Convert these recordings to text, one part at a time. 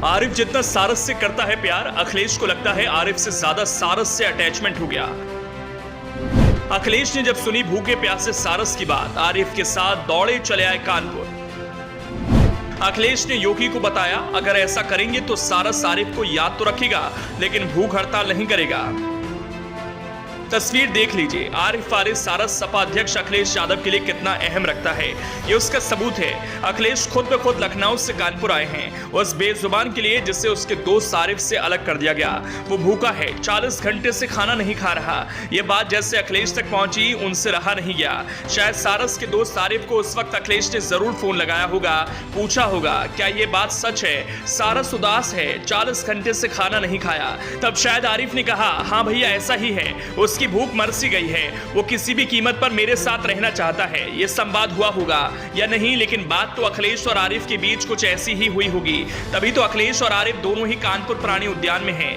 आरिफ जितना सारस से करता है प्यार, अखिलेश को लगता है आरिफ से ज्यादा सारस से अटैचमेंट हो गया। अखिलेश ने जब सुनी भूखे प्यासे सारस की बात, आरिफ के साथ दौड़े चले आए कानपुर। अखिलेश ने योगी को बताया, अगर ऐसा करेंगे तो सारस आरिफ को याद तो रखेगा लेकिन भूख हड़ताल नहीं करेगा। तस्वीर देख लीजिए, आरिफ फारिस सारस सपा अध्यक्ष अखिलेश यादव के लिए कितना अहम रखता है, ये उसका सबूत है। अखिलेश खुद ब खुद लखनऊ से कानपुर आए हैं उस बेजुबान के लिए जिससे उसके दोस्त आरिफ से अलग कर दिया गया। वो भूखा है, 40 घंटे से खाना नहीं खा रहा। ये बात जैसे अखिलेश तक पहुंची, उनसे रहा नहीं गया। शायद सारस के दोस्त आरिफ को उस वक्त अखिलेश ने जरूर फोन लगाया होगा, पूछा होगा क्या ये बात सच है, सारस उदास है, 40 घंटे से खाना नहीं खाया। तब शायद आरिफ ने कहा, हाँ भैया ऐसा ही है, उसकी भूख मर सी गई है, वो किसी भी कीमत पर मेरे साथ रहना चाहता है। ये संवाद हुआ होगा या नहीं, लेकिन बात तो अखिलेश और आरिफ के बीच कुछ ऐसी ही हुई होगी। तभी तो अखिलेश और आरिफ दोनों ही कानपुर प्राणी उद्यान में हैं।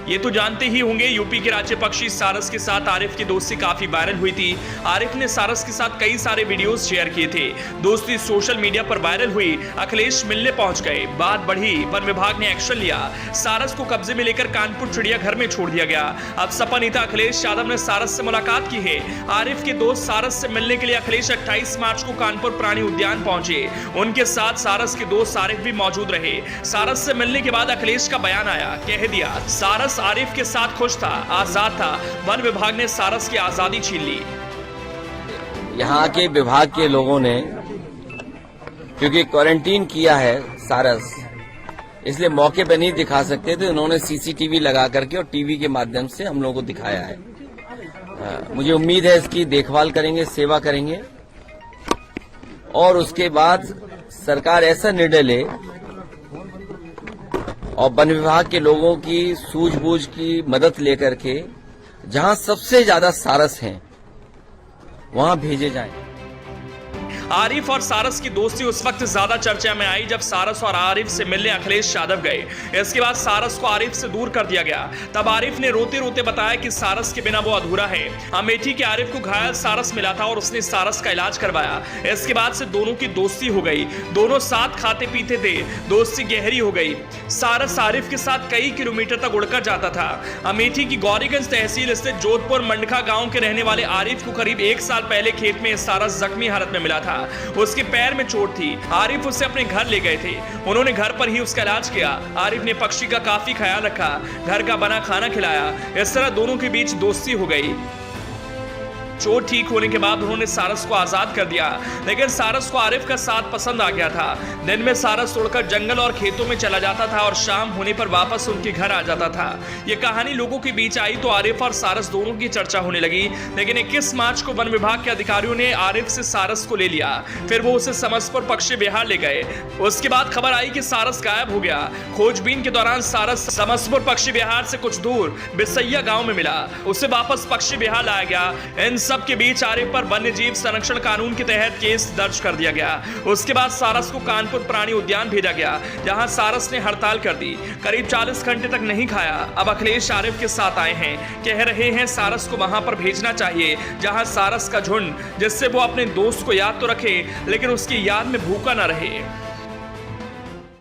ये तो जानते ही होंगे, यूपी के राज्य पक्षी सारस के साथ आरिफ की दोस्ती काफी वायरल हुई थी। आरिफ ने सारस के साथ कई सारे वीडियोस शेयर किए थे। दोस्ती सोशल मीडिया पर वायरल हुई। अखिलेश मिलने पहुंच गए, बात बढ़ी, वन विभाग ने एक्शन लिया। सारस को कब्जे में लेकर कानपुर चिड़ियाघर में छोड़ दिया गया। अब सपा नेता अखिलेश यादव ने सारस से मुलाकात की है। आरिफ के दोस्त सारस से मिलने के लिए अखिलेश 28 मार्च को कानपुर प्राणी उद्यान पहुंचे। उनके साथ सारस के दोस्त आरिफ भी मौजूद रहे। सारस से मिलने के बाद अखिलेश का बयान आया, कह दिया सारस आरिफ के साथ खुश था, आजाद था, वन विभाग ने सारस की आजादी छीन ली। यहाँ के विभाग के लोगों ने क्योंकि क्वारंटीन किया है सारस, इसलिए मौके पर नहीं दिखा सकते थे। उन्होंने सीसीटीवी लगा करके और टीवी के माध्यम से हम लोगों को दिखाया है। मुझे उम्मीद है इसकी देखभाल करेंगे, सेवा करेंगे और उसके बाद सरकार ऐसा निर्णय ले और वन विभाग के लोगों की सूझबूझ की मदद लेकर के जहां सबसे ज्यादा सारस हैं वहां भेजे जाएं। आरिफ और सारस की दोस्ती उस वक्त ज्यादा चर्चा में आई जब सारस और आरिफ से मिलने अखिलेश यादव गए। इसके बाद सारस को आरिफ से दूर कर दिया गया। तब आरिफ ने रोते रोते बताया कि सारस के बिना वो अधूरा है। अमेठी के आरिफ को घायल सारस मिला था और उसने सारस का इलाज करवाया। इसके बाद से दोनों की दोस्ती हो गई, दोनों साथ खाते पीते थे, दोस्ती गहरी हो गई। सारस आरिफ के साथ कई किलोमीटर तक उड़कर जाता था। अमेठी की गौरीगंज तहसील स्थित जोधपुर मंडखा गांव के रहने वाले आरिफ को करीब 1 साल पहले खेत में सारस जख्मी हालत में मिला था। उसके पैर में चोट थी। आरिफ उसे अपने घर ले गए थे। उन्होंने घर पर ही उसका इलाज किया। आरिफ ने पक्षी का काफी ख्याल रखा, घर का बना खाना खिलाया। इस तरह दोनों के बीच दोस्ती हो गई। चोट ठीक होने के बाद उन्होंने सारस को आजाद कर दिया, लेकिन सारस को आरिफ का साथ पसंद आ गया था। दिन में सारस उड़कर जंगल और खेतों में चला जाता था और शाम होने पर वापस उनके घर आ जाता था। ये कहानी लोगों के बीच आई तो आरिफ और सारस दोनों की चर्चा होने लगी। लेकिन 21 मार्च को वन विभाग के अधिकारियों ने आरिफ से सारस को ले लिया। फिर वो उसे समसपुर पक्षी विहार ले गए। उसके बाद खबर आई कि सारस गायब हो गया। खोजबीन के दौरान सारस समसपुर पक्षी विहार से कुछ दूर बिसैया गांव में मिला। उसे वापस पक्षी विहार लाया गया। इन सब के बीच आरिफ पर वन्य जीव संरक्षण कानून के तहत केस दर्ज कर दिया गया। उसके बाद सारस को कानपुर प्राणी उद्यान भेजा गया, जहां सारस ने हड़ताल कर दी। करीब 40 घंटे तक नहीं खाया। अब अखिलेश आरिफ के साथ आए हैं, कह रहे हैं सारस को वहां पर भेजना चाहिए जहां सारस का झुंड, जिससे वो अपने दोस्त को याद तो रखे लेकिन उसकी याद में भूखा न रहे।